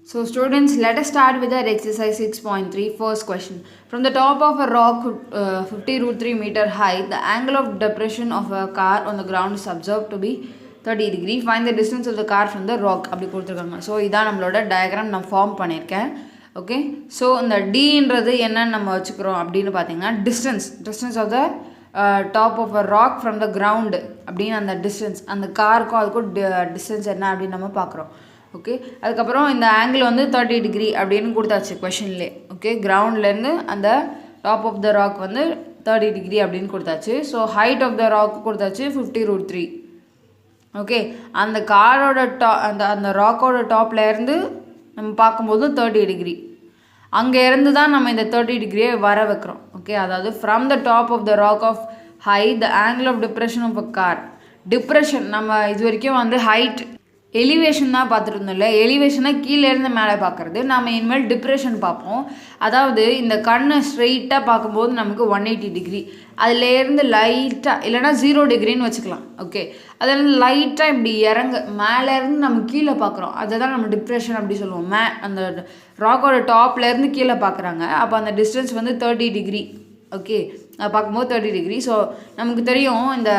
So students, let us start with our exercise 6.3 first question. From the top of a rock 50 root 3 meter high, the angle of depression of a car on the ground is observed to be 30 degree. Find the distance of the car from the rock. அப்படி கொடுத்துருக்காங்க. So இதான் நம்மளோட diagram நான் form பண்ணியிருக்கேன். Okay, so இந்த டின்றது என்னன்னு நம்ம வச்சுக்கிறோம் அப்படின்னு பார்த்தீங்கன்னா distance of the top of a rock from the ground அப்படின்னு அந்த டிஸ்டன்ஸ், அந்த காருக்கும் அதுக்கும் டிஸ்டன்ஸ் என்ன அப்படின்னு நம்ம பார்க்குறோம். ஓகே, அதுக்கப்புறம் இந்த ஆங்கிள் வந்து 30 டிகிரி அப்படின்னு கொடுத்தாச்சு கொஷின்லே. ஓகே, கிரவுண்ட்லேருந்து அந்த டாப் ஆஃப் த ராக் வந்து 30 டிகிரி அப்படின்னு கொடுத்தாச்சு. So height of the rock கொடுத்தாச்சு 50 root 3. ஓகே, அந்த காரோட அந்த ராக்கோட டாப்லேருந்து நம்ம பார்க்கும்போது 30 டிகிரி, அங்கே இருந்து தான் நம்ம இந்த 30 டிகிரியை வர வைக்கிறோம். ஓகே, அதாவது from the top of the rock of high the angle of depression of a car. Depression நம்ம இது வரைக்கும் வந்து ஹைட் எலிவேஷன் தான் பார்த்துட்டு இருந்தோம் இல்லை, எலிவேஷனாக கீழேருந்து மேலே பார்க்குறது. நம்ம இனிமேல் டிப்ரெஷன் பார்ப்போம். அதாவது இந்த கண்ணை ஸ்ட்ரெயிட்டாக பார்க்கும்போது நமக்கு 180 டிகிரி, அதுலேருந்து லைட்டாக இல்லைனா 0 டிகிரின்னு வச்சுக்கலாம். ஓகே, அதில் லைட்டாக இப்படி மேலேருந்து நம்ம கீழே பார்க்குறோம், அதை தான் நம்ம டிப்ரெஷன் அப்படி சொல்லுவோம். அந்த ராக்கோட டாப்லேருந்து கீழே பார்க்குறாங்க, அப்போ அந்த டிஸ்டன்ஸ் வந்து 30 டிகிரி. ஓகே, அதை பார்க்கும்போது 30 டிகிரி. ஸோ நமக்கு தெரியும் இந்த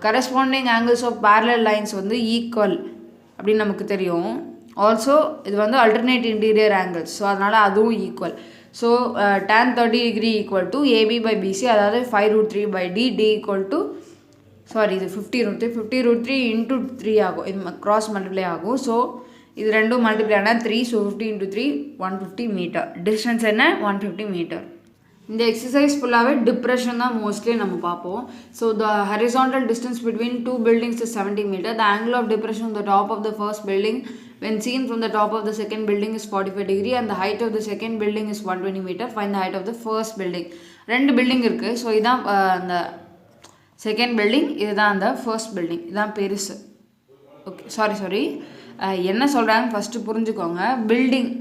corresponding angles of parallel lines வந்து ஈக்குவல் அப்படின்னு நமக்கு தெரியும். ஆல்சோ இது வந்து அல்டர்னேட் இன்டீரியர் ஆங்கிள்ஸ், ஸோ அதனால் அதுவும் equal. So tan 30 degree equal to AB by BC, அதாவது 5 root 3 by d, d equal to இது 50 root 3, 50 root 3 into 3 ஆகும், இது கிராஸ் மல்டிப்ளை ஆகும். ஸோ இது ரெண்டும் மல்டிப்ளை ஆனால் 3, ஸோ 50 into 3 150 மீட்டர். டிஸ்டன்ஸ் என்ன 150 மீட்டர். இந்த எக்ஸசைஸ் ஃபுல்லாகவே டிப்ரெஷன் தான் மோஸ்ட்லி நம்ம பார்ப்போம். So the horizontal distance between 2 buildings is 70 metre. The angle of depression of the top of the first building when seen from the top of the second building is 45 degree and the height of the second building is 120 meter. Find the height of the first building. ரெண்டு building இருக்குது. So இதான் அந்த second building, இதுதான் அந்த first building, இதுதான் பெருசு. Okay, sorry என்ன சொல்கிறாங்க ஃபஸ்ட்டு புரிஞ்சுக்கோங்க. பில்டிங்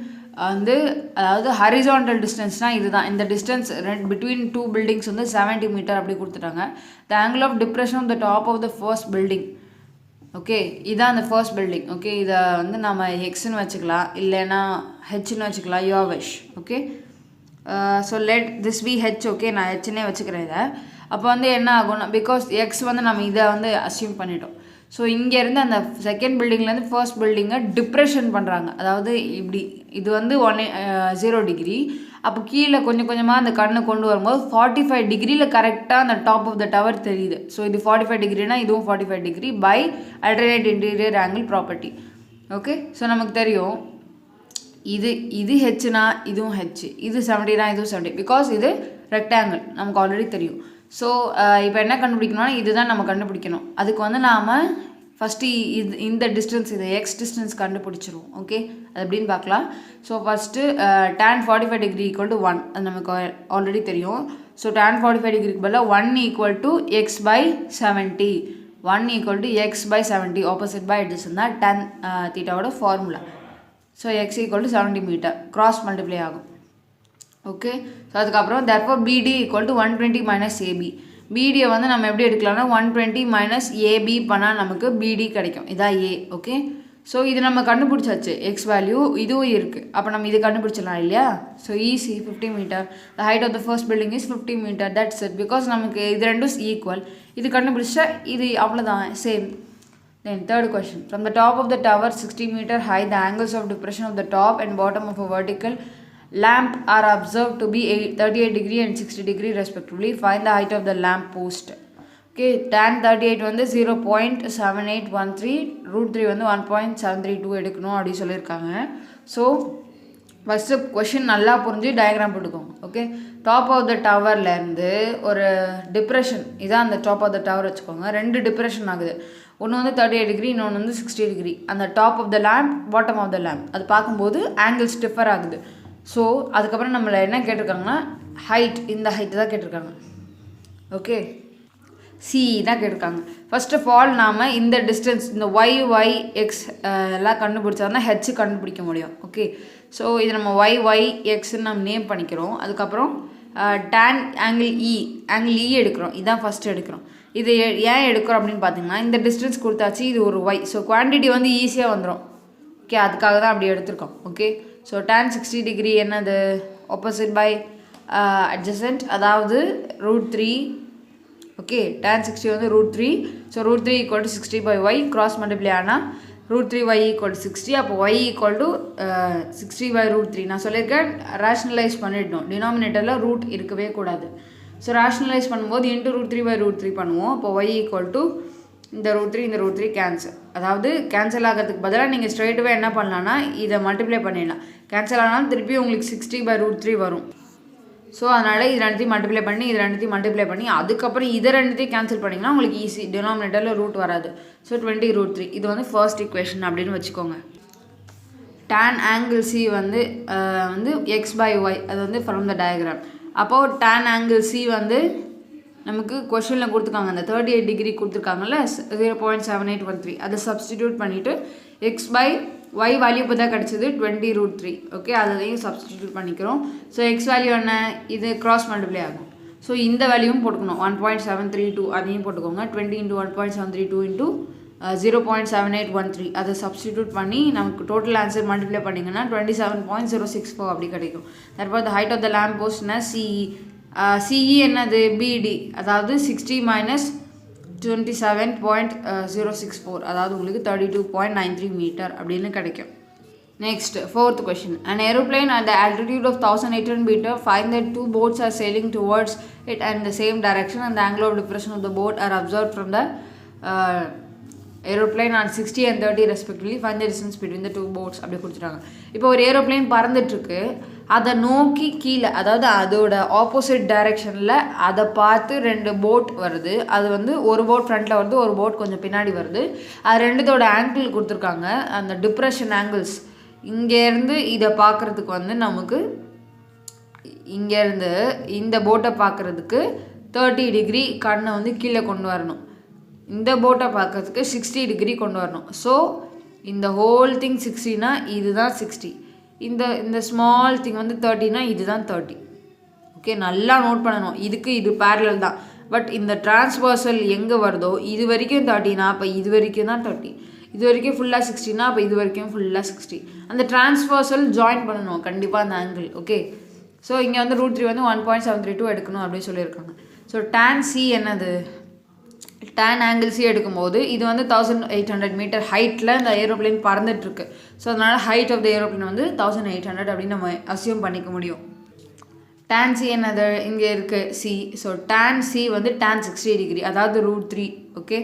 வந்து அதாவது ஹரிசாண்டல் டிஸ்டன்ஸ்னால் இதுதான், இந்த டிஸ்டன்ஸ் பிட்வீன் 2 buildings வந்து 70 மீட்டர் அப்படி கொடுத்துட்டாங்க. The angle of depression of the top of the first building. Okay, இதான் அந்த ஃபர்ஸ்ட் பில்டிங். ஓகே, இதை வந்து நம்ம ஹெக்ஸ்ன்னு வச்சுக்கலாம், இல்லைன்னா ஹெச்ன்னு வச்சுக்கலாம், your wish. Okay, so let this be H. Okay, நான் ஹெச்னே வச்சுக்கிறேன் இதை. அப்போ வந்து என்ன ஆகும்னா, பிகாஸ் எக்ஸ் வந்து நம்ம இதை வந்து அஸ்யூம் பண்ணிட்டோம். ஸோ இங்கேருந்து அந்த செகண்ட் பில்டிங்லேருந்து ஃபர்ஸ்ட் பில்டிங்கை டிப்ரெஷன் பண்ணுறாங்க, அதாவது இப்படி இது வந்து 0 டிகிரி. அப்போ கீழே கொஞ்சம் கொஞ்சமாக அந்த கண்ணை கொண்டு வரும்போது 45 டிகிரியில் கரெக்டாக அந்த டாப் ஆஃப் த டவர் தெரியுது. ஸோ இது 45 டிகிரினா இதுவும் 45 degree by alternate interior angle property. Okay, so நமக்கு தெரியும் இது ஹெச்னா இதுவும் ஹெச், இது 70னா இதுவும் 70, பிகாஸ் இது ரெக்டாங்கிள் நமக்கு ஆல்ரெடி தெரியும். ஸோ இப்போ என்ன கண்டுபிடிக்கணும்னா இதுதான் நம்ம கண்டுபிடிக்கணும். அதுக்கு வந்து நாம் ஃபஸ்ட்டு இந்த டிஸ்டன்ஸ், இது எக்ஸ் டிஸ்டன்ஸ் கண்டுபிடிச்சிருவோம். ஓகே, அது எப்படின்னு பார்க்கலாம். So first tan 45 degree equal to 1, அது நமக்கு ஆல்ரெடி தெரியும். ஸோ tan 45 டிகிரிக்கு பதிலாக 1 equal to X by 70, 1 equal to X by 70, opposite by adjacent தான் tan தீட்டாவோட formula. So X equal to 70 metre, cross multiply ஆகும். ஓகே, ஸோ அதுக்கப்புறம் therefore BD equal to 120 minus AB. பிடியை வந்து நம்ம எப்படி எடுக்கலாம்னா 120 மைனஸ் ஏபி பண்ணால் நமக்கு பிடி கிடைக்கும், இதான் ஏ. ஓகே, ஸோ இது நம்ம கண்டுபிடிச்சாச்சு, எக்ஸ் வேல்யூ இதுவும் இருக்குது. அப்போ நம்ம இது கண்டுபிடிச்சிடலாம் இல்லையா. So easy, 50 metre. The height of the first building is 50 metre, that's it. Because நமக்கு இது ரெண்டும் ஈக்குவல், இது கண்டுபிடிச்சா இது அவ்வளோதான், same. Then third question. From the top of the tower 60 meter high, the angles of depression of the top and bottom of a vertical lamp are observed to be 38 degree and 60 degree respectively. Find the height of the lamp post. Okay, tan 38 வந்து 0.7813, root 3 வந்து 1.732 எடுக்கணும் அப்படி சொல்லியிருக்காங்க. So first question நல்லா புரிஞ்சு diagram போட்டுக்கோங்க. Okay, top of த டவர்லேருந்து ஒரு depression, இதான் அந்த டாப் ஆஃப் த டவர் வச்சுக்கோங்க. ரெண்டு டிப்ரெஷன் ஆகுது, ஒன்று வந்து 38 டிகிரி, இன்னொன்று வந்து 60 டிகிரி. அந்த top of the lamp, bottom of the lamp, அது பார்க்கும்போது ஆங்கிள்ஸ் டிஃபர் ஆகுது. ஸோ அதுக்கப்புறம் நம்மளை என்ன கேட்டிருக்காங்கன்னா ஹைட், இந்த ஹைட்டு தான் கேட்டிருக்காங்க. ஓகே, சி தான் கேட்டிருக்காங்க. ஃபர்ஸ்ட் ஆஃப் ஆல் நாம் இந்த டிஸ்டன்ஸ், இந்த ஒய் எக்ஸ் எல்லாம் கண்டுபிடிச்சா தான் ஹெச் கண்டுபிடிக்க முடியும். ஓகே, ஸோ இது நம்ம ஒய் எக்ஸ்ன்னு நம்ம நேம் பண்ணிக்கிறோம். அதுக்கப்புறம் tan ஆங்கிள் இ எடுக்கிறோம், இதுதான் ஃபஸ்ட்டு எடுக்கிறோம். இது ஏன் எடுக்கிறோம் அப்படின்னு பார்த்தீங்கன்னா இந்த டிஸ்டன்ஸ் கொடுத்தாச்சு, இது ஒரு ஒய். ஸோ குவான்டிட்டி வந்து ஈஸியாக வந்துடும். ஓகே, அதுக்காக தான் அப்படி எடுத்திருக்கோம். ஓகே, ஸோ tan 60 டிகிரி என்னது? ஆப்போசிட் பை அட்ஜசன்ட், அதாவது √3. ஓகே, tan 60 வந்து √3. So √3 equal to 60/y cross multiply ஆனால் √3y ஈக்குவல் டு 60. அப்போ y ஈக்குவல் டு 60/√3. நான் சொல்லியிருக்கேன் ரேஷ்னலைஸ் பண்ணிடணும். டினாமினேட்டரில் ரூட் இருக்கவே கூடாது. ஸோ ரேஷ்னலைஸ் பண்ணும்போது இன்ட்டு √3/√3 பண்ணுவோம். அப்போ y ஈக்குவல் டு இந்த √3 இந்த √3 கேன்சல். அதாவது கேன்சல் ஆகிறதுக்கு பதிலாக நீங்கள் ஸ்ட்ரெயிட்டாகவே என்ன பண்ணலான்னா இதை மல்டிப்ளை பண்ணிடலாம். கேன்சல் ஆனாலும் திருப்பி உங்களுக்கு 60/√3 வரும். ஸோ அதனால் இது ரெண்டுத்தையும் மல்டிப்ளை பண்ணி இது ரெண்டுத்தையும் மல்டிப்ளை பண்ணி அதுக்கப்புறம் இதை ரெண்டுத்தையும் கேன்சல் பண்ணிங்கன்னா உங்களுக்கு ஈஸி. டினாமினேட்டரில் ரூட் வராது. ஸோ 20√3 இது வந்து ஃபர்ஸ்ட் ஈக்குவேஷன் அப்படின்னு வச்சுக்கோங்க. tan angle C வந்து x/y, அது வந்து ஃப்ரம் த டயக்ராம். அப்போது tan angle C வந்து நமக்கு கொஷனில் கொடுத்துருக்காங்க, அந்த 38 டிகிரி கொடுத்துருக்காங்கல்ல, 0.7813. அதை சப்ஸ்டிடியூட் பண்ணிவிட்டு x/y வேல்யூ இப்போ தான் கிடச்சிது 20√3. ஓகே, அதையும் சப்ஸ்டிடியூட் பண்ணிக்கிறோம். ஸோ எக்ஸ் வேல்யூ என்ன? இது கிராஸ் மல்டிப்ளை ஆகும். ஸோ இந்த வேல்யூவும் போட்டுக்கணும், 1.732 அதையும் போட்டுக்கோங்க. 20 × 1.732 × 0.7813 அதை சப்ஸ்டிடியூட் பண்ணி நமக்கு டோட்டல் ஆன்சர் மல்டிப்ளை பண்ணிங்கன்னா 27.064 அப்படி கிடைக்கும். தற்போது the height of the lamp போஸ்ட்னா சிஇ. சிஇ என்னது? பிடி, அதாவது 60 - 27.064, அதாவது உங்களுக்கு 32.93 மீட்டர் அப்படின்னு கிடைக்கும். Next fourth question. An aeroplane at the altitude of 1800 meter find that two boats are sailing towards it in the same direction and the angle of depression of the boat are observed from the aeroplane at 60 and 30 respectively. Find the distance between the two boats அப்படி கொடுத்துட்டாங்க. இப்போ ஒரு aeroplane பறந்துட்டுருக்கு, அதை நோக்கி கீழே, அதாவது அதோட opposite டைரெக்ஷனில் அதை பார்த்து 2 போட் வருது. அது வந்து ஒரு போட் ஃப்ரண்ட்டில் வருது, ஒரு போட் கொஞ்சம் பின்னாடி வருது. அது ரெண்டுத்தோட ஆங்கிள் கொடுத்துருக்காங்க, அந்த டிப்ரெஷன் ஆங்கிள்ஸ். இங்கேருந்து இதை பார்க்குறதுக்கு வந்து நமக்கு இங்கேருந்து இந்த போட்டை பார்க்குறதுக்கு 30 டிகிரி கண்ணை வந்து கீழே கொண்டு வரணும். இந்த போட்டை பார்க்கறதுக்கு 60 டிகிரி கொண்டு வரணும். ஸோ இந்த ஹோல் திங் 60னா இதுதான் 60, இந்த ஸ்மால் திங் வந்து 30னா இதுதான் 30. ஓகே, நல்லா நோட் பண்ணணும். இதுக்கு இது பேரலல் தான். பட் இந்த டிரான்ஸ்வர்சல் எங்கே வருதோ இது வரைக்கும் 30னா அப்போ இது வரைக்கும் தான் 30. இது வரைக்கும் ஃபுல்லாக 60னா அப்போ இது வரைக்கும் ஃபுல்லாக 60. அந்த டிரான்ஸ்வர்சல் ஜாயின் பண்ணணும் கண்டிப்பாக அந்த ஆங்கிள். ஓகே, ஸோ இங்கே வந்து √3 வந்து 1.732 எடுக்கணும் அப்படின்னு சொல்லியிருக்காங்க. ஸோ tan C என்னது? tan angle C எடுக்கும்போது இது வந்து 1800 மீட்டர் ஹைட்டில் இந்த ஏரோப்ளைன் பறந்துட்டுருக்கு. ஸோ அதனால் ஹைட் ஆஃப் த ஏரோப்ளைன் வந்து 1800 அப்படின்னு நம்ம அசியூம் பண்ணிக்க முடியும். tan C என்னது? இங்கே இருக்குது C. ஸோ tan C வந்து tan 60 டிகிரி, அதாவது √3. ஓகே,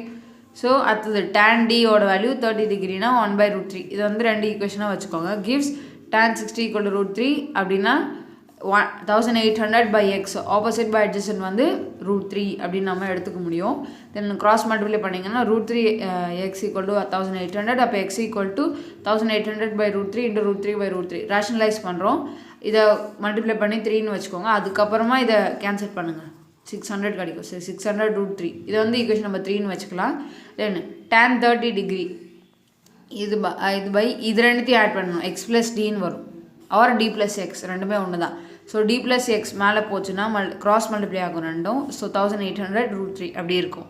ஸோ அடுத்தது tan D ஓட வேல்யூ 30 டிகிரினா 1/√3. இது வந்து 2 ஈக்குவேஷனாக வச்சுக்கோங்க. கிவ்ஸ் tan 60 = √3 அப்படின்னா 1800/x, ஆப்போசிட் பை அட்ஜசன்ட் வந்து √3 அப்படின்னு நம்ம எடுத்துக்க முடியும். தென் கிராஸ் மல்டிப்ளை பண்ணிங்கன்னா √3 x = 1800. அப்போ x = 1800/√3 × √3/√3 ரேஷனலைஸ் பண்ணுறோம். இதை மல்டிப்ளை பண்ணி 3ன்னு வச்சுக்கோங்க. அதுக்கப்புறமா இதை கேன்சல் பண்ணுங்கள், 600 கிடைக்கும். சரி, 600√3 இதை வந்து ஈக்குவேஷன் நம்பர் 3ன்னு வச்சுக்கலாம். தென் tan 30 டிகிரி இது பை இது ரெண்டுத்தையும் ஆட் பண்ணணும், x + dன்னு வரும், ஆர் d + x ரெண்டுமே ஒன்று தான். ஸோ d + x மேலே போச்சுன்னா கிராஸ் மல்டிப்ளை ஆகும் ரெண்டும். ஸோ 1800√3 அப்படி இருக்கும்.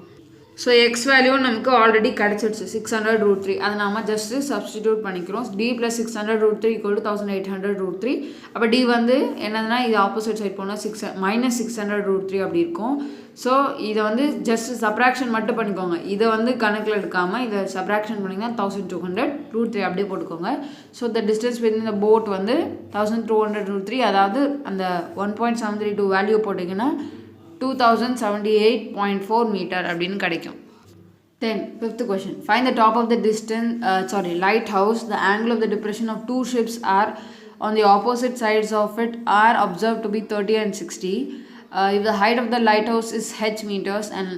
ஸோ எக்ஸ் வேல்யூ நமக்கு ஆல்ரெடி கிடச்சிடுச்சு 600√3. அதை நாம் ஜஸ்ட்டு சப்ஸ்டிடியூட் பண்ணிக்கிறோம். d + 600√3 = 1800√3. அப்போ d வந்து என்னதுன்னா இது ஆப்போசிட் சைட் போனால் -600√3 அப்படி இருக்கும். ஸோ இதை வந்து ஜஸ்ட் சப்ராக்ஷன் மட்டும் பண்ணிக்கோங்க. இதை வந்து கணக்கில் எடுக்காமல் இதை சப்ராக்ஷன் பண்ணிங்கன்னா 1200√3 அப்படியே போட்டுக்கோங்க. So the distance within the boat வந்து 1200√3, அதாவது அந்த 1.732 வேல்யூ போட்டிங்கன்னா 2078.4 மீட்டர் அப்படின்னு கிடைக்கும். Then fifth question. Find the top of the lighthouse. The angle of the depression of two ships are on the opposite sides of it are observed to be 30 and 60. If the height of the lighthouse is h meters and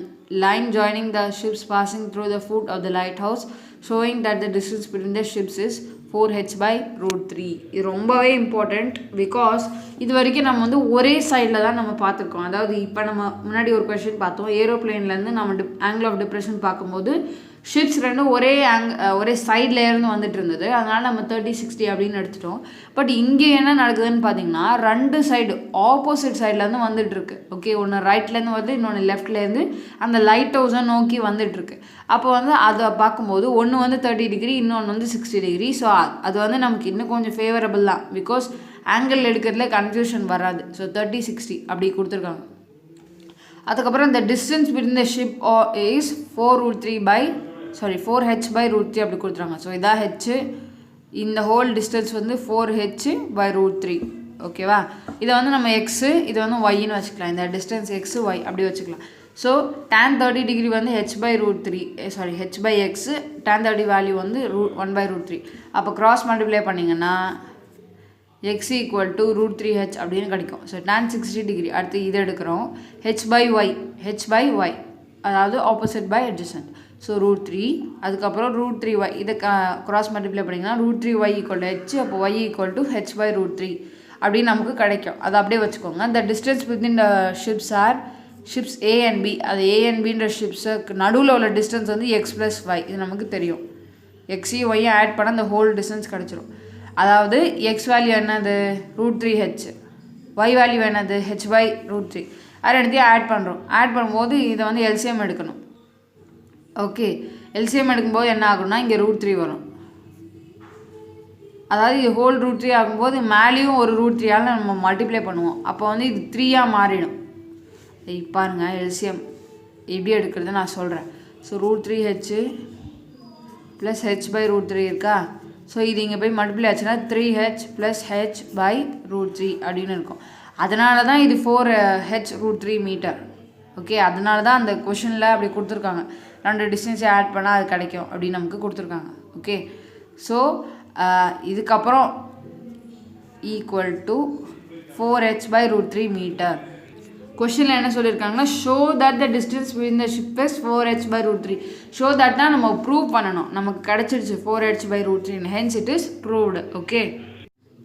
line joining the ships passing through the foot of the lighthouse showing that the distance between the ships is 4h/√3. இது ரொம்பவே important. Because இது வரைக்கும் நம்ம வந்து ஒரே சைடில் தான் நம்ம பார்த்துருக்கோம். அதாவது இப்போ நம்ம முன்னாடி ஒரு கொஷின் பார்த்தோம், ஏரோப்ளைன்லேருந்து நம்ம ஆங்கிள் ஆஃப் டிப்ரெஷன் பார்க்கும்போது ஷிப்ஸ் ரெண்டும் ஒரே சைடில் இருந்து வந்துட்டு இருந்தது, அதனால் நம்ம 30-60 அப்படின்னு எடுத்துட்டோம். பட் இங்கே என்ன நடக்குதுன்னு பார்த்தீங்கன்னா, 2 சைடு ஆப்போசிட் சைட்லேருந்து வந்துட்டுருக்கு. ஓகே, ஒன்று ரைட்லேருந்து வருது, இன்னொன்று லெஃப்ட்லேருந்து அந்த லைட் ஹவுஸை நோக்கி வந்துட்டுருக்கு. அப்போ வந்து அதை பார்க்கும்போது ஒன்று வந்து 30 டிகிரி, இன்னொன்று வந்து 60 டிகிரி. ஸோ அது வந்து நமக்கு இன்னும் கொஞ்சம் ஃபேவரபிள் தான், பிகாஸ் ஆங்கிள் எடுக்கிறதுல கன்ஃபியூஷன் வராது. ஸோ 30-60 அப்படி கொடுத்துருக்காங்க. அதுக்கப்புறம் இந்த distance between the ship is 4h/√3 அப்படி கொடுத்துருக்காங்க. ஸோ இதான் ஹெச், இந்த ஹோல் டிஸ்டன்ஸ் வந்து 4h/√3. ஓகேவா, இதை வந்து நம்ம எக்ஸு, இது வந்து ஒய்ன்னு வச்சுக்கலாம். இந்த டிஸ்டன்ஸ் எக்ஸு ஒய் அப்படி வச்சுக்கலாம். ஸோ tan 30 டிகிரி வந்து h/x, tan 30 வேல்யூ வந்து 1/√3. அப்போ கிராஸ் மல்டிப்ளை பண்ணிங்கன்னா x = √3h அப்படின்னு கிடைக்கும். So tan 60 degree. அடுத்து இதை எடுக்கிறோம், h/y அதாவது ஆப்போசிட் பை அட்ஜசன்ட். ஸோ √3, அதுக்கப்புறம் √3y, இதை கிராஸ் மல்டிப்ளை பண்ணிங்கன்னா √3y = h, அப்போ y = h/√3 அப்படின்னு நமக்கு கிடைக்கும். அதை அப்படியே வச்சுக்கோங்க. த distance between the ships A and B, அது A and Bன்ற ஷிப்ஸுக்கு நடுவில் உள்ள டிஸ்டன்ஸ் வந்து x + y, இது நமக்கு தெரியும். எக்ஸையும் ஒய்யும் ஆட் பண்ண அந்த ஹோல் டிஸ்டன்ஸ் கிடச்சிரும். அதாவது எக்ஸ் வேல்யூ என்னது √3h, ஒய் வேல்யூ என்னது h/√3. அது ரெண்டுத்தையும் ஆட் பண்ணுறோம். ஆட் பண்ணும்போது இதை வந்து எல்சிஎம் எடுக்கணும். ஓகே, எல்சிஎம் எடுக்கும்போது என்ன ஆகும்னா இங்கே √3 வரும். அதாவது இது ஹோல் √3 ஆகும்போது மேலேயும் ஒரு √3ஆல் நம்ம மல்டிப்ளை பண்ணுவோம். அப்போ வந்து இது 3ஆக மாறிடும். பாருங்கள் எல்சிஎம் எப்படி எடுக்கிறது நான் சொல்கிறேன். ஸோ √3h + h/√3 இருக்கா. ஸோ இது இங்கே போய் மல்டிப்ளை ஆச்சுன்னா 3h + h/√3 அப்படின்னு இருக்கும். அதனால தான் இது 4h√3 மீட்டர். ஓகே, அதனால தான் அந்த கொஷனில் அப்படி கொடுத்துருக்காங்க. 2 டிஸ்டன்ஸை ஆட் பண்ணால் அது கிடைக்கும் அப்படின்னு நமக்கு கொடுத்துருக்காங்க. ஓகே, ஸோ இதுக்கப்புறம் = 4h/√3 மீட்டர். கொஷனில் என்ன சொல்லியிருக்காங்கன்னா, show that the distance between the ship is 4h/√3. Show தட்னா நம்ம ப்ரூவ் பண்ணணும். நமக்கு கிடச்சிருச்சு 4h/√3, hence it is proved. Okay,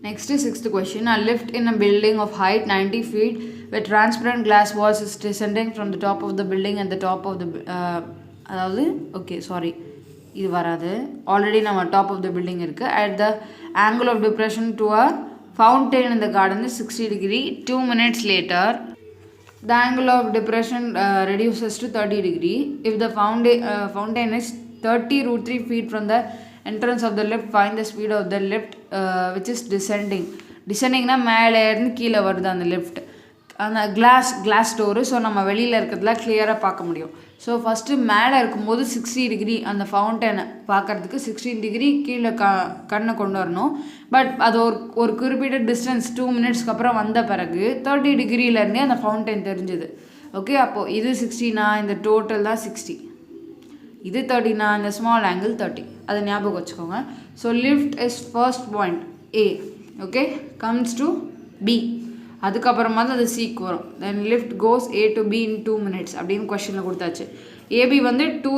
next 6th question. A lift in a building of height 90 feet with transparent glass walls is descending from the top of the building at the top of the அதாவது okay sorry இது வராது, already நம்ம top of the building இருக்குது. At the angle of depression to a fountain in the garden is 60 degree. 2 minutes later the angle of depression reduces to 30 degree. If the fountain is 30√3 feet from the entrance of the lift, find the speed of the lift which is descending. Descendingனா மேலே இருந்து கீழே வருது அந்த lift. அந்த class door. So நம்ம வெளியில் இருக்கிறதுல கிளியராக பார்க்க முடியும். ஸோ ஃபஸ்ட்டு மேலே இருக்கும்போது 60 டிகிரி அந்த ஃபவுண்டனை பார்க்குறதுக்கு 60 டிகிரி கீழே கண்ணை கொண்டு வரணும். பட் அது ஒரு குறிப்பிட்ட டிஸ்டன்ஸ் 2 மினிட்ஸ்க்கு அப்புறம் வந்த பிறகு 30 டிகிரியிலேருந்தே அந்த ஃபவுண்டைன் தெரிஞ்சுது. ஓகே, அப்போது இது 60னா இந்த டோட்டல் தான் 60, இது 30னா இந்த ஸ்மால் ஆங்கிள் 30. அதை ஞாபகம் வச்சுக்கோங்க. So lift is first point A. Okay, comes to B. அதுக்கப்புறமா தான் அது சிக்கு வரும். Then lift goes A to B in 2 minutes அப்படின்னு கொஷனில் கொடுத்தாச்சு. ஏபி வந்து 2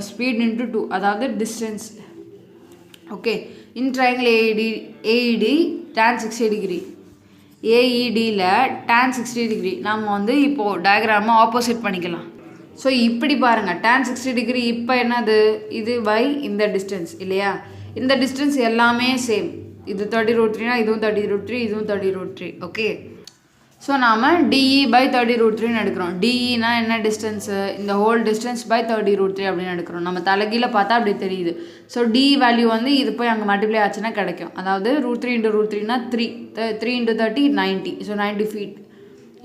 ஸ்பீட் × 2, அதாவது distance. Okay, in triangle AED tan 60 degree, ஏஇடியில் tan 60 டிகிரி நம்ம வந்து இப்போது டயக்ராமை ஆப்போசிட் பண்ணிக்கலாம். ஸோ இப்படி பாருங்கள், tan 60 டிகிரி இப்போ என்னது இது பை இந்த டிஸ்டன்ஸ் இல்லையா. இந்த டிஸ்டன்ஸ் எல்லாமே சேம். இது 30√3னா இதுவும் 30√3, இதுவும் 30√3. ஓகே, ஸோ நாம் DE/30√3 எடுக்கிறோம். DEனா என்ன டிஸ்டன்ஸு, இந்த ஹோல் டிஸ்டன்ஸ் பை 30√3 அப்படின்னு எடுக்கிறோம். நம்ம தலைகீழ பார்த்தா அப்படி தெரியுது. ஸோ DE வேல்யூ வந்து இது போய் அங்கே மல்டிப்ளை ஆச்சுன்னா கிடைக்கும். அதாவது √3 × √3னா 3 × 30 90. So 90 feet.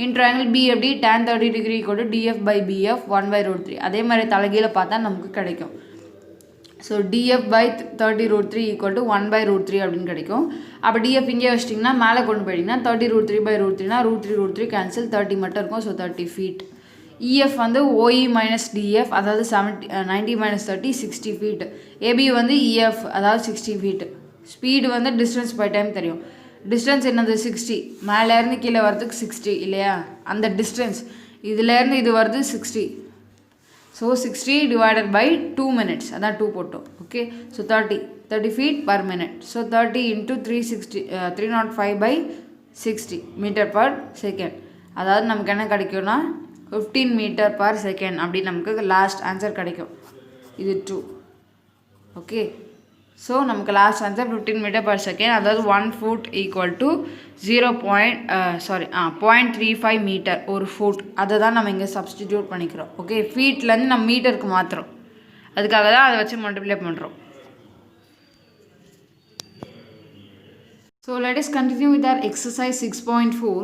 இன் ட்ரையாங்கிள் B எப்படி tan 30 டிகிரி = DF/BF 1/√3. அதே மாதிரி தலைகீழ பார்த்தா நமக்கு கிடைக்கும். ஸோ DF/30√3 = 1/√3 அப்படின்னு கிடைக்கும். அப்போ DF இங்கே வச்சிட்டிங்கன்னா மேலே கொண்டு போயிட்டிங்கன்னா 30√3/√3னா √3 கேன்சல், 30 மட்டும் இருக்கும். So 30 feet. EF வந்து OE - DF, அதாவது 90 - 30 60 feet. AB வந்து EF, அதாவது 60 feet. ஸ்பீடு வந்து டிஸ்டன்ஸ் பை டைம் தெரியும். டிஸ்டன்ஸ் என்னது 60, மேலேருந்து கீழே வரதுக்கு 60 இல்லையா. அந்த டிஸ்டன்ஸ் இதுலேருந்து இது வருது 60. ஸோ 60 divided by 2 minutes, அதான் 2 போட்டோம். Okay, so 30 feet per minute. So 30 × 305/60 meter/second. அதாவது நமக்கு என்ன கிடைக்கும்னா 15 meter/second அப்படி நமக்கு லாஸ்ட் ஆன்சர் கிடைக்கும். இது 2. ஓகே, ஸோ நமக்கு last answer 15 metre per second, அதாவது 1 ஃபுட் ஈக்குவல் டு 0.35 மீட்டர் ஒரு ஃபுட். அதை தான் நம்ம இங்கே சப்ஸ்டிடியூட் பண்ணிக்கிறோம். ஓகே, ஃபீட்லேருந்து நம்ம மீட்டருக்கு மாற்றுறோம், அதுக்காக தான் அதை வச்சு மல்டிப்ளை பண்ணுறோம். So let us continue with our exercise 6.4.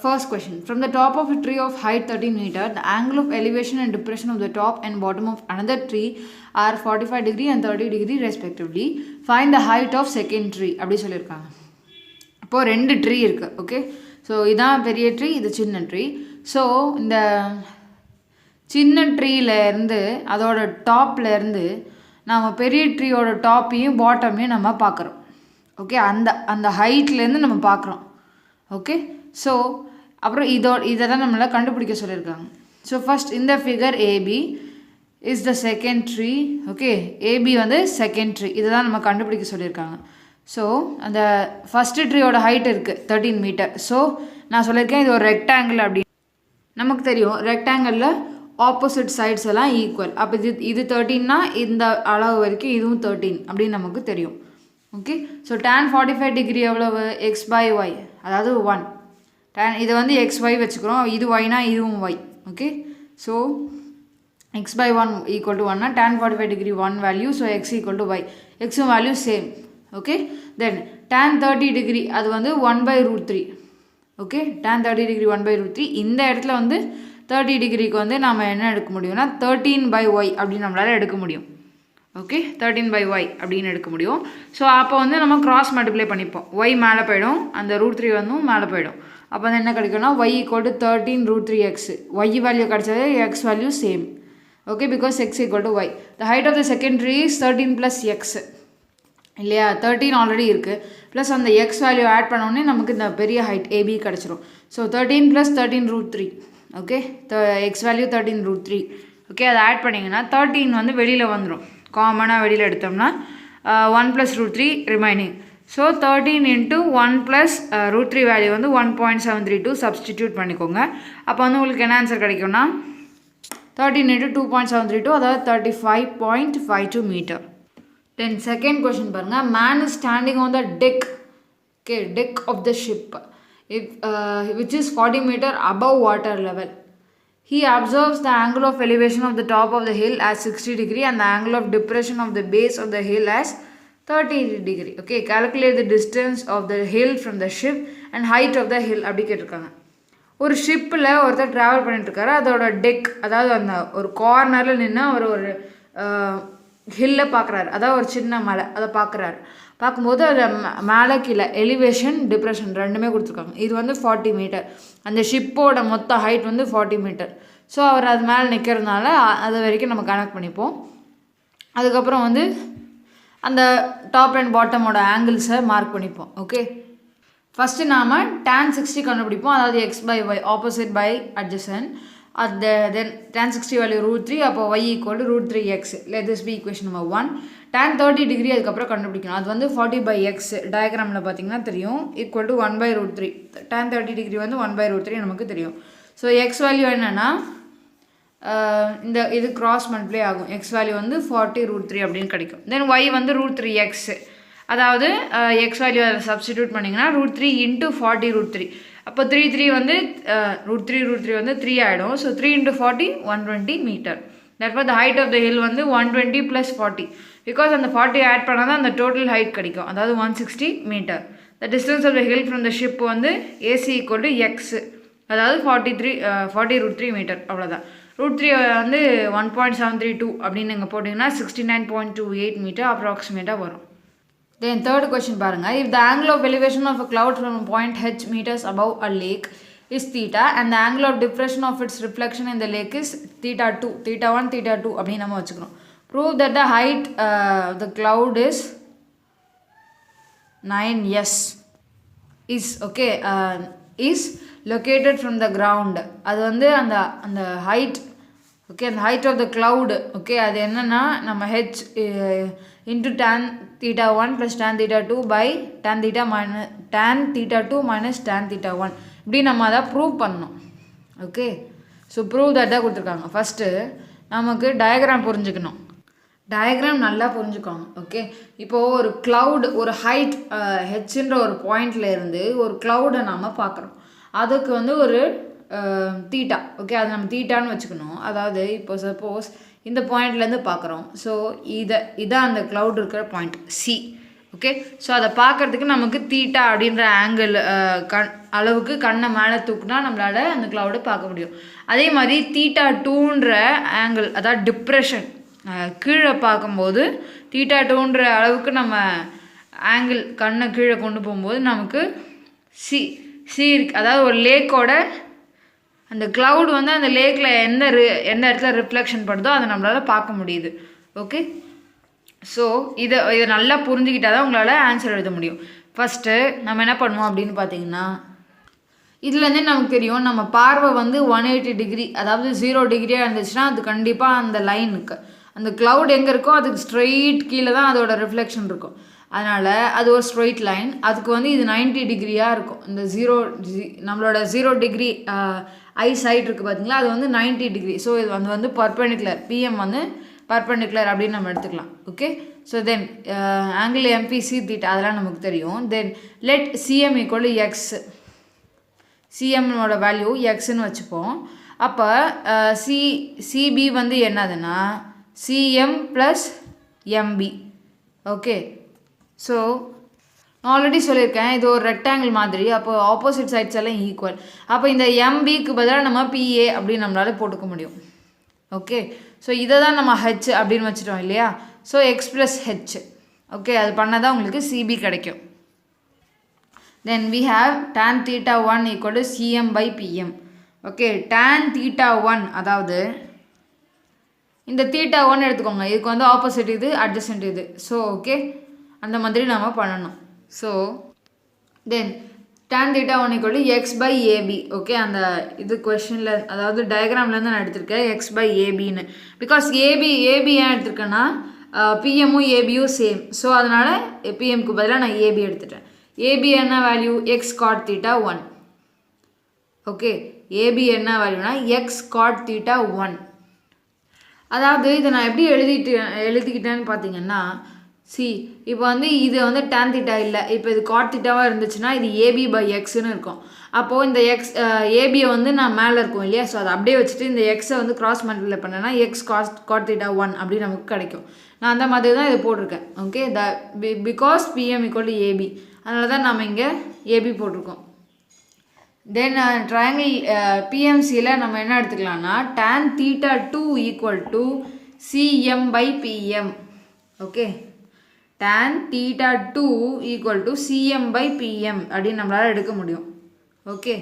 First question. From the top of a tree of height 13 meter, the angle of elevation and depression of the top and bottom of another tree are 45 degree and 30 degree respectively. Find the height of second tree. அப்படி சொல்லியிருக்காங்க. இப்போ 2 tree இருக்குது. Okay, so இதான் பெரிய tree, இது சின்ன tree. So இந்த சின்ன ட்ரீலேருந்து அதோட டாப்லேருந்து நம்ம பெரிய ட்ரீயோட டாப்பையும் பாட்டமையும் நம்ம பார்க்குறோம். ஓகே, அந்த ஹைட்லேருந்து நம்ம பார்க்குறோம். ஓகே, ஸோ அப்புறம் இதை தான் நம்மளை கண்டுபிடிக்க சொல்லியிருக்காங்க. ஸோ ஃபஸ்ட் இந்த figure AB is the second tree. Okay, AB வந்து செகண்ட் ட்ரீ, இதை தான் நம்ம கண்டுபிடிக்க சொல்லியிருக்காங்க. ஸோ அந்த ஃபஸ்ட்டு ட்ரீயோட ஹைட் இருக்குது 13 மீட்டர். ஸோ நான் சொல்லியிருக்கேன் இது ஒரு ரெக்டாங்கிள் அப்படின்னு நமக்கு தெரியும். ரெக்டாங்கிளில் ஆப்போசிட் சைட்ஸ் எல்லாம் ஈக்குவல். அப்போ இது 13னா இந்த அளவு வரைக்கும் இதுவும் 13 அப்படின்னு நமக்கு தெரியும். ஓகே, ஸோ tan 45 டிகிரி எவ்வளவு? எக்ஸ் பை ஒய், அதாவது 1. இதை வந்து எக்ஸ் ஒய் வச்சுக்கிறோம், இது ஒய்னா இதுவும் y. Okay, so x by 1 equal to 1னா tan 45 degree 1 value, so X equal to y, எக்ஸும் value same. Okay, then tan 30 degree அது வந்து 1/√3. Okay, tan 30 degree 1/√3. இந்த இடத்துல வந்து 30 டிகிரிக்கு வந்து நம்ம என்ன எடுக்க முடியும்னா 13/y அப்படின்னு நம்மளால் எடுக்க முடியும். ஓகே, 13/y அப்படின்னு எடுக்க முடியும். ஸோ அப்போ வந்து நம்ம கிராஸ் மல்டிப்ளை பண்ணிப்போம். ஒய் மேலே போயிடும், அந்த √3 வந்து மேலே போயிடும். அப்போ வந்து என்ன கிடைக்கும்னா y equal to 13√3x. Y value கிடைச்சது, x value same. Okay, because x equal to y. The height of the second tree is 13 + x இல்லையா? 13 ஆல்ரெடி இருக்குது, ப்ளஸ் அந்த எக்ஸ் வேல்யூ ஆட் பண்ணோடனே நமக்கு இந்த பெரிய ஹைட் ஏபி கிடச்சிரும். So 13 + 13√3. Okay, X value 13√3. Okay, அதை ஆட் பண்ணிங்கன்னா 13 வந்து வெளியில் வந்துடும். காமனாக வெளியில் எடுத்தோம்னா 1 + √3 ரிமைனிங். ஸோ 13 × 1 + √3 வேல்யூ வந்து 1.732 சப்ஸ்டிடியூட் பண்ணிக்கோங்க. அப்போ வந்து உங்களுக்கு என்ன ஆன்சர் கிடைக்கும்னா 13 × 2.732, அதாவது 35.52 மீட்டர். தென் செகண்ட் கொஷின் பாருங்கள். Man is standing on the deck. Okay, deck of the ship which is 40 metre above water level. He observes the angle of elevation of the top of the hill as 60 degree and the angle of depression of the base of the hill as 30 degree. Okay, calculate the distance of the hill from the ship and height of the hill. அப்படி கேட்டிருக்காங்க. ஒரு ஷிப்பில் ஒருத்தர் travel பண்ணிட்டுருக்காரு, அதோட tech, அதாவது அந்த ஒரு கார்னரில் நின்று அவர் ஒரு ஹில்லை பார்க்குறாரு, அதாவது ஒரு சின்ன மலை, அதை பார்க்குறாரு. பார்க்கும்போது அது மேலே கீழே எலிவேஷன் டிப்ரெஷன் ரெண்டுமே கொடுத்துருக்காங்க. இது வந்து 40 மீட்டர், அந்த ஷிப்போட மொத்த ஹைட் வந்து 40 மீட்டர். ஸோ அவர் அது மேலே நிற்கிறதுனால அது வரைக்கும் நம்ம கனெக்ட் பண்ணிப்போம். அதுக்கப்புறம் வந்து அந்த டாப் அண்ட் பாட்டமோட ஆங்கிள்ஸை மார்க் பண்ணிப்போம். ஓகே, ஃபஸ்ட்டு நாம் tan 60 கண்டுபிடிப்போம், அதாவது x by y, opposite by adjacent. Then tan 60 value √3, அப்போ y equal to √3x. Let this be equation number 1. tan 30 degree அதுக்கப்புறம் கண்டுபிடிக்கணும், அது வந்து 40/x. டயக்ராமில் பார்த்தீங்கன்னா தெரியும், ஈக்குவல் டு 1/√3. tan 30 டிகிரி வந்து 1/√3 நமக்கு தெரியும். ஸோ எக்ஸ் வேல்யூ என்னென்னா இந்த இது கிராஸ் மல்டிப்ளை ஆகும். எக்ஸ் வேல்யூ வந்து 40√3 அப்படின்னு கிடைக்கும். தென் y வந்து √3x, அதாவது எக்ஸ் வேல்யூ அதில் சப்ஸ்டிடியூட் பண்ணிங்கன்னா √3 × 40√3. அப்போ 3 வந்து √3 வந்து 3 ஆகிடும். So 3 × 40 120 metre. Therefore the height of the hill வந்து 120 + 40. பிகாஸ் அந்த 40 ஆட் பண்ணால் தான் அந்த டோட்டல் ஹைட் கிடைக்கும், அதாவது 160 metre. The distance of the hill from the ship வந்து ஏசி ஈக்குவல் டு எக்ஸ், அதாவது 40√3 மீட்டர். அவ்வளோதான். √3 வந்து 1.732 அப்படின்னு நீங்கள் போட்டிங்கன்னா 69.28 மீட்டர் அப்ராக்சிமேட்டாக வரும். Then third question பாருங்க. If the angle of elevation of a cloud from a point h meters above a lake is theta and the angle of depression of its reflection in the lake is theta 2, theta 1, theta 2 அப்படின்னு நம்ம வச்சுக்கிறோம். Prove that the height of the cloud is 9s is okay is located from the ground. அது வந்து அந்த height, okay, அந்த height of the cloud, okay, அது என்னன்னா நம்ம h into tan theta 1 plus tan theta 2 by tan theta 2 minus tan theta 1 இப்படி நம்ம அதை ப்ரூவ் பண்ணணும். ஓகே, ஸோ ப்ரூவ் தட் தான் கொடுத்துருக்காங்க. ஃபஸ்ட்டு நமக்கு டயக்ராம் புரிஞ்சுக்கணும். டயக்ராம் நல்லா புரிஞ்சுக்கோங்க. ஓகே, இப்போது ஒரு க்ளவுட் ஒரு ஹைட் ஹெச்ன்ற ஒரு பாயிண்டில் இருந்து ஒரு க்ளவுடை நம்ம பார்க்குறோம். அதுக்கு வந்து ஒரு தீட்டா, ஓகே, அது நம்ம தீட்டான்னு வச்சுக்கணும். அதாவது இப்போ சப்போஸ் இந்த பாயிண்ட்லேருந்து பார்க்குறோம். ஸோ இதான் அந்த க்ளவுட் இருக்கிற பாயிண்ட் சி. ஓகே, ஸோ அதை பார்க்குறதுக்கு நமக்கு தீட்டா அப்படின்ற ஆங்கிள் அளவுக்கு கண்ணை மேலே தூக்குனா நம்மளால் அந்த க்ளவுடை பார்க்க முடியும். அதே மாதிரி தீட்டா 2ன்ற ஆங்கிள், அதாவது டிப்ரெஷன், கீழே பார்க்கும்போது தீட்டா 2ன்ற அளவுக்கு நம்ம ஆங்கிள் கண்ணை கீழே கொண்டு போகும்போது நமக்கு சி இருக்கு. அதாவது ஒரு லேக்கோட அந்த க்ளவுட் வந்து அந்த லேக்கில் எந்த இடத்துல ரிஃப்ளெக்ஷன் படுதோ அதை நம்மளால் பார்க்க முடியுது. ஓகே, ஸோ இதை நல்லா புரிஞ்சுக்கிட்டால் தான் உங்களால் ஆன்சர் எழுத முடியும். ஃபஸ்ட்டு நம்ம என்ன பண்ணுவோம் அப்படின்னு பார்த்தீங்கன்னா, இதுலேருந்தே நமக்கு தெரியும் நம்ம பார்வை வந்து 180 டிகிரி, அதாவது 0 டிகிரியாக இருந்துச்சுன்னா அது கண்டிப்பாக அந்த லைனுக்கு அந்த க்ளவுட் எங்கே இருக்கோ அதுக்கு ஸ்ட்ரெயிட் கீழே தான் அதோட ரிஃப்ளெக்ஷன் இருக்கும். அதனால் அது ஒரு ஸ்ட்ரெயிட் லைன். அதுக்கு வந்து இது 90 டிகிரியாக இருக்கும். இந்த நம்மளோட 0 டிகிரி ஐ சைட் இருக்குது பார்த்தீங்களா, அது வந்து 90 டிகிரி. ஸோ இது வந்து பர்பெண்டிகுலர், பிஎம் வந்து பர்பெண்டிகுலர் அப்படின்னு நம்ம எடுத்துக்கலாம். Okay, so then angle MBC theta அதெல்லாம் நமக்கு தெரியும். Then let CM equal x. சிஎம்மோட வேல்யூ எக்ஸ்ன்னு வச்சுப்போம். அப்போ சிபி வந்து என்னதுன்னா CM plus MB. Okay, so நான் ஆல்ரெடி சொல்லியிருக்கேன் இது ஒரு ரெக்டாங்கிள் மாதிரி. அப்போ ஆப்போசிட் சைட்ஸ் எல்லாம் ஈக்குவல். அப்போ இந்த எம்பிக்கு பதிலாக நம்ம பிஏ அப்படின்னு நம்மளால் போட்டுக்க முடியும். ஓகே, ஸோ இதை தான் நம்ம ஹெச் அப்படின்னு வச்சுட்டோம் இல்லையா. So x plus H. Okay, அது பண்ணால் தான் உங்களுக்கு சிபி கிடைக்கும். Then we have tan theta 1 equal to CM by BM. Okay, tan theta 1 அதாவது இந்த தீட்டா 1 எடுத்துக்கோங்க. இதுக்கு வந்து ஆப்போசிட் இது, அட்ஜசன்ட் இது. ஸோ ஓகே, அந்த மாதிரி நம்ம பண்ணணும். So then tan theta 1 equal to X by AB. Okay, அந்த இது கொஷனில் அதாவது டயக்ராம்லேருந்து நான் எடுத்திருக்கேன் எக்ஸ் பை ஏபின்னு. பிகாஸ் ஏபி ஏன் எடுத்திருக்கேன்னா பிஎம்மும் ஏபியும் சேம். ஸோ அதனால் பிஎம்க்கு பதிலாக நான் ஏபி எடுத்துட்டேன். ஏபி என்ன value? X cot theta 1. Okay, AB என்ன வேல்யூனா எக்ஸ் காட் தீட்டா 1. அதாவது இதை நான் எப்படி எழுதிக்கிட்டேன்னு பார்த்தீங்கன்னா, இப்போ வந்து இது வந்து tan தீட்டா இல்லை, இப்போ இது காட் தீட்டாவாக இருந்துச்சுன்னா இது ஏபி பை எக்ஸ்ன்னு இருக்கும். அப்போது இந்த எக்ஸ் ஏபியை வந்து நான் மேலே இருக்கும் இல்லையா, ஸோ அதை அப்படியே வச்சுட்டு இந்த எக்ஸை வந்து கிராஸ் மல்டிப்ளை பண்ணேன்னா எக்ஸ் காட் தீட்டா 1 அப்படின்னு நமக்கு கிடைக்கும். நான் அந்த மாதிரி தான் இதை போட்டிருக்கேன். Okay, because BM equal to AB, அதனால தான் நம்ம இங்கே ஏபி போட்டிருக்கோம். தென் ட்ரையாங்கிள் பிஎம்சியில் நம்ம என்ன எடுத்துக்கலாம்னா tan theta 2 equal to CM by BM. Okay, tan theta 2 equal to CM by BM அப்படின்னு நம்மளால் எடுக்க முடியும். ஓகே,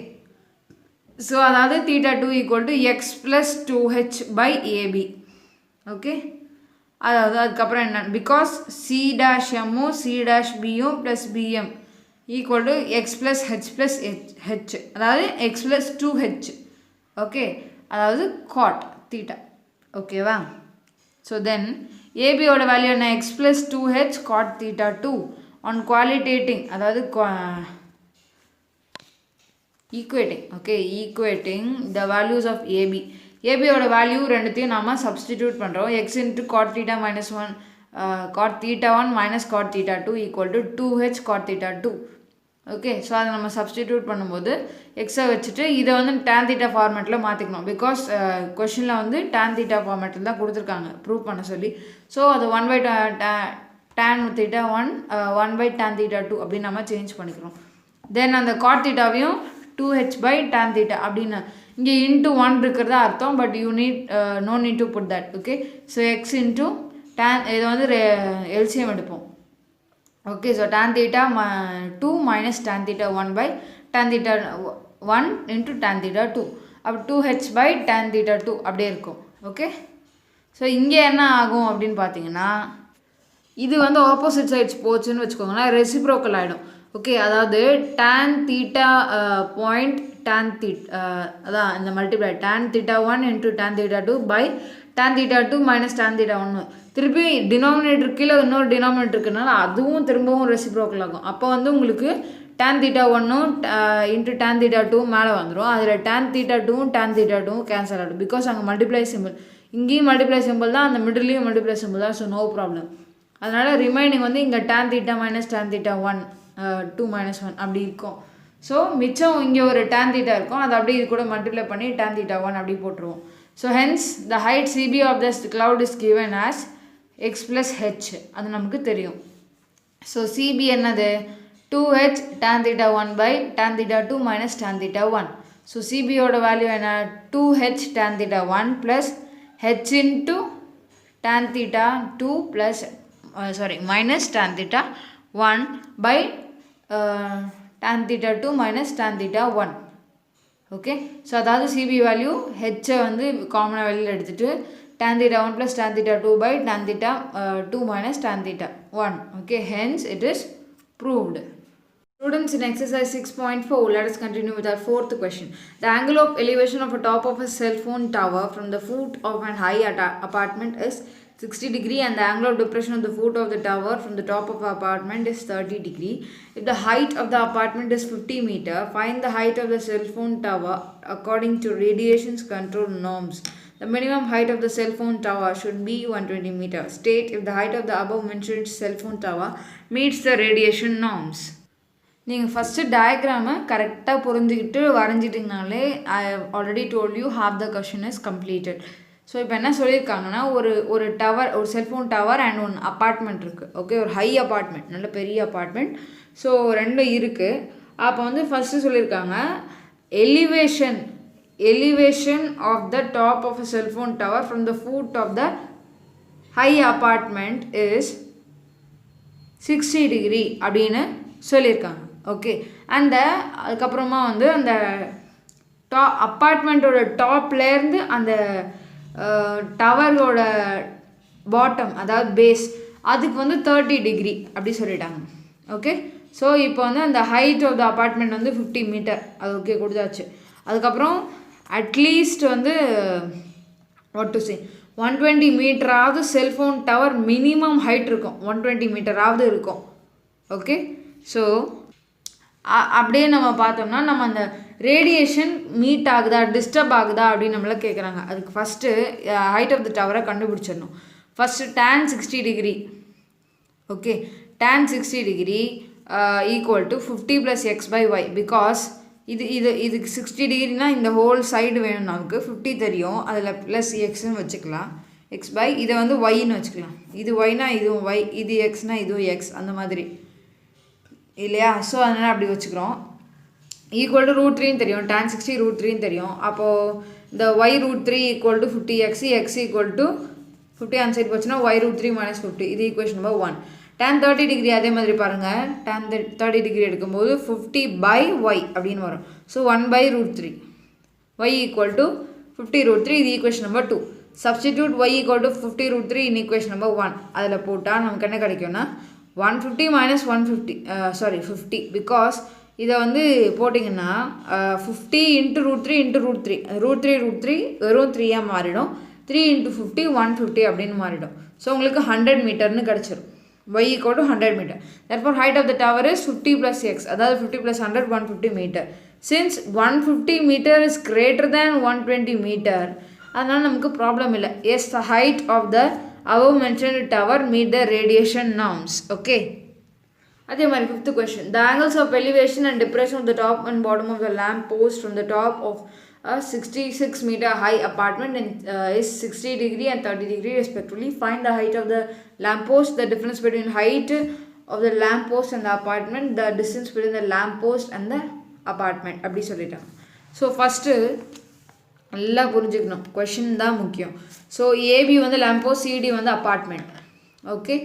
ஸோ அதாவது theta 2 equal to x plus 2h by AB. Okay, அதாவது அதுக்கப்புறம் என்ன, பிகாஸ் சி டேஷ் எம்மும் சி டேஷ் பியும் plus PM equal to x plus h plus h, அதாவது எக்ஸ் ப்ளஸ் 2h. ஓகே, அதாவது காட் தீட்டா. ஓகேவா? So then ஏபியோட value என்ன? X plus 2h cot theta 2 on qualitating, அதாவது equating. Okay, equating the values of AB. ஏபியோட value ரெண்டுத்தையும் நாம் substitute பண்ணுறோம். X into cot theta minus 1 cot theta 1 minus cot theta 2 equal to 2h cot theta 2. Okay, so அதை நம்ம substitute பண்ணும்போது எக்ஸை வச்சுட்டு இதை வந்து tan தீட்டா ஃபார்மேட்டில் மாற்றிக்கணும். பிகாஸ் கொஷனில் வந்து tan தீட்டா ஃபார்மேட்டில் தான் கொடுத்துருக்காங்க ப்ரூவ் பண்ண சொல்லி. ஸோ அது 1 by tan theta 1 1 by tan theta 2 அப்படின்னு நம்ம சேஞ்ச் பண்ணிக்கிறோம். தென் அந்த காட் தீட்டாவையும் 2h பை tan தீட்டா அப்படின்னு இங்கே இன்ட்டு 1 இருக்கிறதா அர்த்தம். But you know need to put that. Okay, so x into tan, இதை வந்து எல்சிஎம் எடுப்போம். Okay, so tan theta 2 minus tan theta 1 by tan theta 1 into tan theta 2. அப்போ 2h by tan theta 2 அப்படியே இருக்கும். Okay, so இங்கே என்ன ஆகும் அப்படின்னு பார்த்தீங்கன்னா இது வந்து ஆப்போசிட் சைட்ஸ் போச்சுன்னு வச்சுக்கோங்களேன், ரெசிப்ரோக்கல் ஆகிடும். ஓகே, அதாவது tan theta point tan theta அதான் இந்த multiply tan theta 1 into tan theta 2 by tan theta 2 minus tan theta 1. திருப்பி டினாமினேட்டர் கீழே இன்னொரு டினாமினேட்டர் இருக்கிறதுனால அதுவும் திரும்பவும் ரெசிப்ரோக்கல் ஆகும். அப்போ வந்து உங்களுக்கு tan theta 1 into tan theta 2 மேலே வந்துடும். அதில் tan theta 2 tan theta 2 cancel ஆகிடும். பிகாஸ் அங்கே மல்டிப்ளை சிம்பிள் இங்கேயும் மல்டிப்ளை சிம்பிள் தான், அந்த மிடில்லையும் மல்டிப்ளை சிம்பிள் தான். So no problem. அதனால் ரிமைனிங் வந்து இங்கே tan theta minus tan theta 1 2 minus 1 அப்படி இருக்கும். ஸோ மிச்சம் இங்கே ஒரு tan theta இருக்கும், அதை அப்படியே இது கூட மல்டிப்ளை பண்ணி tan theta 1 அப்படி போட்டுருவோம். So hence the height CB of the cloud is given as x plus h. அது நமக்கு தெரியும். ஸோ CB என்னது 2h tan theta 1 by tan theta 2 minus tan theta 1. So CBயோட வேல்யூ என்ன 2h tan theta 1 plus h into tan theta 2 plus minus tan theta 1 by tan theta 2 minus tan theta 1. Okay, so அதாவது CB value ஹெச்சை வந்து காமனாக வெளியில் எடுத்துகிட்டு tan theta 1 plus tan theta 2 by tan theta 2 minus tan theta 1. Okay, hence it is proved. Students, in exercise 6.4, let us continue with our fourth question. The angle of elevation of a top of a cell phone tower from the foot of an high apartment is 60 degree and the angle of depression of the foot of the tower from the top of the apartment is 30 degree. If the height of the apartment is 50 meter, find the height of the cell phone tower according to radiation control norms. The minimum height of the cell phone tower should be 120 meters. State if the height of the above mentioned cell phone tower meets the radiation norms. நீங்கள் first டயக்ராமை கரெக்டாக புரிஞ்சுக்கிட்டு வரைஞ்சிட்டிங்கனாலே I already told you half the question is completed. So இப்போ என்ன சொல்லியிருக்காங்கன்னா ஒரு tower, ஒரு cellphone tower and one apartment இருக்குது. ஓகே, ஒரு ஹை அப்பார்ட்மெண்ட், நல்ல பெரிய அப்பார்ட்மெண்ட். ஸோ ரெண்டும் இருக்குது. அப்போ வந்து ஃபஸ்ட்டு சொல்லியிருக்காங்க elevation of the top of a cell phone tower from the foot of the high apartment is 60 degree அப்படின்னு சொல்லியிருக்காங்க. ஓகே, அதுக்கப்புறமா வந்து அந்த அப்பார்ட்மெண்ட்டோட டாப்லேருந்து அந்த டவரோட பாட்டம், அதாவது பேஸ், அதுக்கு வந்து 30 டிகிரி அப்படி சொல்லிட்டாங்க. ஓகே, ஸோ இப்போ வந்து அந்த ஹைட் ஆஃப் த அப்பார்ட்மெண்ட் வந்து 50 மீட்டர், அது ஓகே கொடுத்தாச்சு. அதுக்கப்புறம் அட்லீஸ்ட் வந்து வாட் டு சே 120 மீட்டராவது செல்ஃபோன் டவர் மினிமம் ஹைட் இருக்கும், 120 மீட்டராவது இருக்கும். ஓகே, ஸோ அப்படியே நம்ம பார்த்தோம்னா நம்ம அந்த ரேடியேஷன் மீட் ஆகுதா டிஸ்டர்ப் ஆகுதா அப்படின்னு நம்மள கேட்குறாங்க. அதுக்கு ஃபஸ்ட்டு ஹைட் ஆஃப் த டவரை கண்டுபிடிச்சிடணும். First tan 60 degree. Okay, tan 60 degree equal to 50 + x by y. Because இதுக்கு 60 டிகிரினா இந்த ஹோல் சைடு வேணும் நமக்கு. 50 தெரியும், அதில் ப்ளஸ் எக்ஸ்ன்னு வச்சுக்கலாம். எக்ஸ் பை இதை வந்து ஒய்ன்னு வச்சுக்கலாம். இது ஒய்னா இதுவும் ஒய், இது எக்ஸ்னால் இதுவும் எக்ஸ், அந்த மாதிரி இல்லையா? ஸோ அதனால் அப்படி வச்சுக்கிறோம். ஈக்குவல் டு √3 தெரியும், tan 60 √3 தெரியும். அப்போது இந்த y √3 equal to 50x, X equal to 50 அந்த சைட் போச்சுன்னா y √3 - 50. இது ஈக்குவேஷன் நம்பர் 1. tan 30 டிகிரி அதே மாதிரி பாருங்கள். tan 30 டிகிரி எடுக்கும்போது 50/y அப்படின்னு வரும். ஸோ 1/√3. y equal to 50√3. இது equation number 2. Substitute y equal to 50√3 in equation number 1. அதில் போட்டால் நமக்கு என்ன கிடைக்கும்னா 150 - 150 50. பிகாஸ் இதை வந்து போட்டிங்கன்னா 50 × √3 × √3 √3 வெறும் 3 மாறிடும். 3 × 50 150 அப்படின்னு மாறிடும். ஸோ உங்களுக்கு 100 மீட்டர்னு கிடச்சிரும். y = 100 meter. Therefore height of the tower is 50 + x, அதாவது 50 + 100 150 meter. Since 150 meter is greater than 120 meter, அதனால் நமக்கு ப்ராப்ளம் இல்லை. Yes, the height of the above mentioned tower meet the radiation norms. Okay, அதே மாதிரி 5th question. The angles of elevation and depression of the top and bottom of the lamp post from the top of a 66 meter high apartment is 60 degree and 30 degree respectively. Find the height of the lamp post, the difference between height of the lamp post and the apartment, the distance between the lamp post and the apartment அப்படி சொல்லிட்டாங்க. So first நல்லா புரிஞ்சுக்கணும், question தான் முக்கியம். So AB வந்து lamp post, CD வந்து apartment. Okay,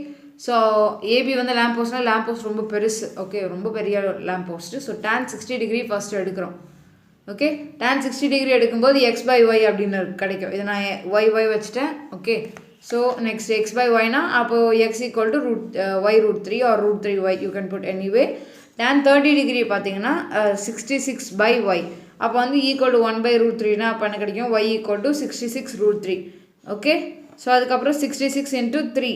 so AB வந்து lamp போஸ்ட்னால் லேம்ப் போஸ்ட் ரொம்ப பெருசு. ஓகே, ரொம்ப பெரிய lamp post. So tan 60 degree first எடுக்கிறோம். ஓகே, tan 60 டிகிரி எடுக்கும்போது x/y அப்படின்னு கிடைக்கும். இதை நான் y வச்சுட்டேன். ஓகே, ஸோ நெக்ஸ்ட் x/yனா அப்போது x equal to y √3 or √3y, you can put anyway. tan 30 degree பார்த்தீங்கன்னா 66/y. அப்போ வந்து ஈக்குவல் டு 1/√3னா அப்போ என்ன கிடைக்கும்? y equal to 66 √3. Okay, so அதுக்கப்புறம் 66 × 3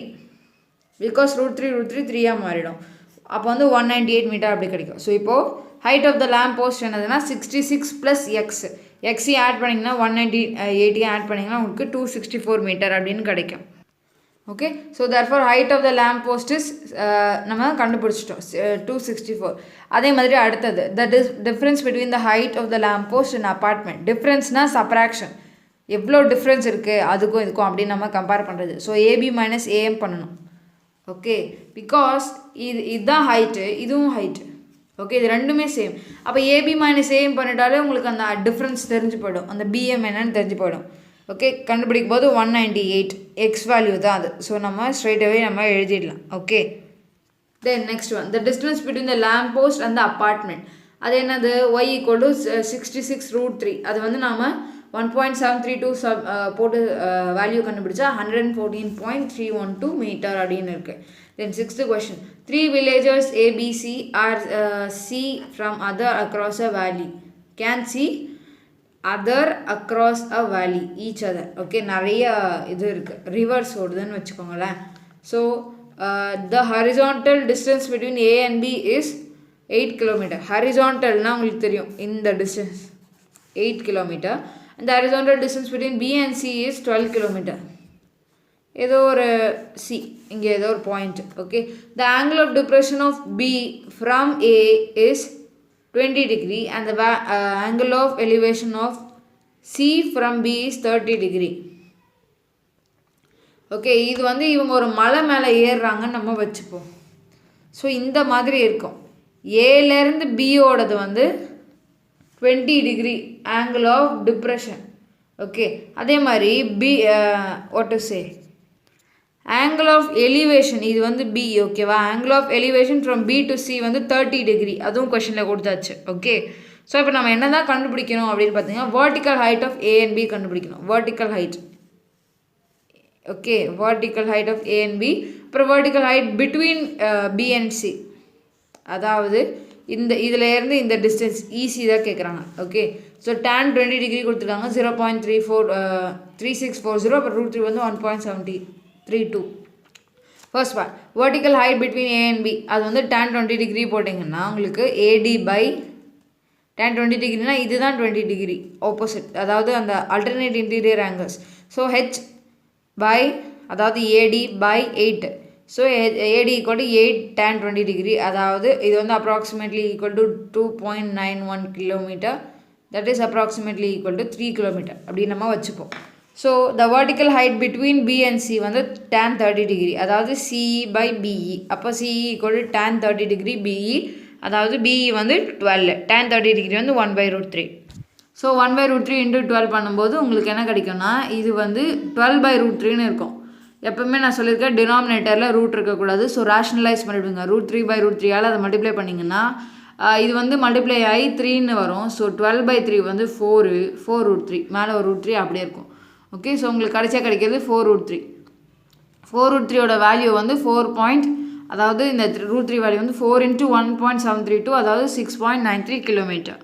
பிகாஸ் √3 3 மாறிடும். அப்போ வந்து 198 மீட்டர் அப்படி கிடைக்கும். ஸோ இப்போது height of the lamp post என்னதுன்னா 66 ப்ளஸ் எக்ஸ் எக்ஸையும் ஆட் பண்ணிங்கன்னா 198 ஆட் பண்ணிங்கன்னா உங்களுக்கு 264 மீட்டர் அப்படின்னு கிடைக்கும். Okay, so therefore height of the lamp post is நம்ம கண்டுபிடிச்சிட்டோம் 264. அதே மாதிரி அடுத்தது the difference between the height of the lamp post and apartment. டிஃப்ரென்ஸ்னால் சப்ராக்ஷன், எவ்வளோ டிஃப்ரென்ஸ் இருக்குது அதுக்கும் இதுக்கும் அப்படின்னு நம்ம கம்பேர் பண்ணுறது. ஸோ ஏபி மைனஸ் ஏஎம் பண்ணணும். ஓகே, பிகாஸ் இதுதான் ஹைட்டு, இதுவும் ஹைட்டு. ஓகே, இது ரெண்டுமே சேம். அப்போ ஏபி மைனஸ் ஏஎம் பண்ணிட்டாலே உங்களுக்கு அந்த டிஃப்ரென்ஸ் தெரிஞ்சு போயிடும், அந்த பிஎம் என்னன்னு தெரிஞ்சு போயிடும். ஓகே, கண்டுபிடிக்கும் போது 198 எக்ஸ் வேல்யூ தான் அது. ஸோ நம்ம ஸ்ட்ரைட்டாகவே நம்ம எழுதிடலாம். Okay, then next one the distance between the lamp post and the apartment. அது என்னது y = 66√3. அது வந்து நாம் 1.732 போட்டு வேல்யூ கண்டுபிடிச்சா 114.312 மீட்டர் அப்படின்னு இருக்குது. தென் 6th question. 3 villagers ABC are see from other across a valley. Can see other across a valley each other. Okay, நிறைய இது இருக்குது, ரிவர்ஸ் ஓடுதுன்னு வச்சுக்கோங்களேன். So the horizontal distance between A and B is 8 km. ஹரிசான்டல்னால் உங்களுக்கு தெரியும் இந்த distance 8 km. and the horizontal distance between B and C is 12 km. ஏதோ ஒரு C, இங்கே ஏதோ ஒரு point. Okay, the angle of depression of B from A is 20 degree and the angle of elevation of C from B is 30 degree. Okay, இது வந்து இவங்க ஒரு மலை மேலே ஏறுறாங்கன்னு நம்ம வச்சுப்போம். ஸோ இந்த மாதிரி இருக்கும். ஏலேருந்து பியோடது வந்து 20 degree angle of depression. Okay, அதே மாதிரி B what to say angle of elevation இது வந்து பி. ஓகேவா, angle of elevation from B to C வந்து 30 டிகிரி. அதுவும் கொஷனில் கொடுத்தாச்சு. ஓகே, ஸோ இப்போ நம்ம என்ன தான் கண்டுபிடிக்கணும் அப்படின்னு பார்த்தீங்கன்னா vertical height of A and B கண்டுபிடிக்கணும். vertical height. Okay, vertical height of A and B. அப்புறம் vertical height between B and C. அதாவது இந்த இதில் இருந்து இந்த டிஸ்டன்ஸ் ஈஸி தான் கேட்குறாங்க. ஓகே, ஸோ tan 20 டிகிரி கொடுத்துருக்காங்க 0.3640. அப்புறம் √3 வந்து 1.732. First part vertical height between A and B. அது வந்து tan 20 டிகிரி போட்டிங்கன்னா உங்களுக்கு AD by tan 20 டிகிரினா இதுதான் 20 டிகிரி ஆப்போசிட், அதாவது அந்த alternate interior angles. So H by அதாவது AD by 8. So AD = 8 tan 20 degree. அதாவது இது வந்து approximately equal to 2.91 kilometre. That is approximately equal to 3 kilometre அப்படின்னு நம்ம வச்சுப்போம். So the vertical height between B and C வந்து tan 30 டிகிரி, அதாவது CE by BE. அப்போ CE = tan 30 டிகிரி BE, அதாவது BE வந்து 12. tan 30 டிகிரி வந்து 1/√3. ஸோ 1/√3 × 12 பண்ணும்போது உங்களுக்கு என்ன கிடைக்கும்னா இது வந்து 12/√3ன்னு இருக்கும். எப்பவுமே நான் சொல்லியிருக்கேன் டினாமினேட்டரில் ரூட் இருக்கக்கூடாது. ஸோ ரேஷனலைஸ் பண்ணிவிடுங்க. √3/√3ஆல் அதை மல்டிப்ளை பண்ணிங்கன்னா இது வந்து மல்டிப்ளை ஆகி 3ன்னு வரும். ஸோ 12/3 வந்து 4√3 மேலே ஒரு √3 அப்படியே இருக்கும். ஓகே, ஸோ உங்களுக்கு கடைசியாக கிடைக்கிறது 4√3. 4√3யோட வேல்யூ வந்து 4. அதாவது இந்த √3 வேல்யூ வந்து 4 × 1.732, அதாவது 6.93 கிலோமீட்டர்.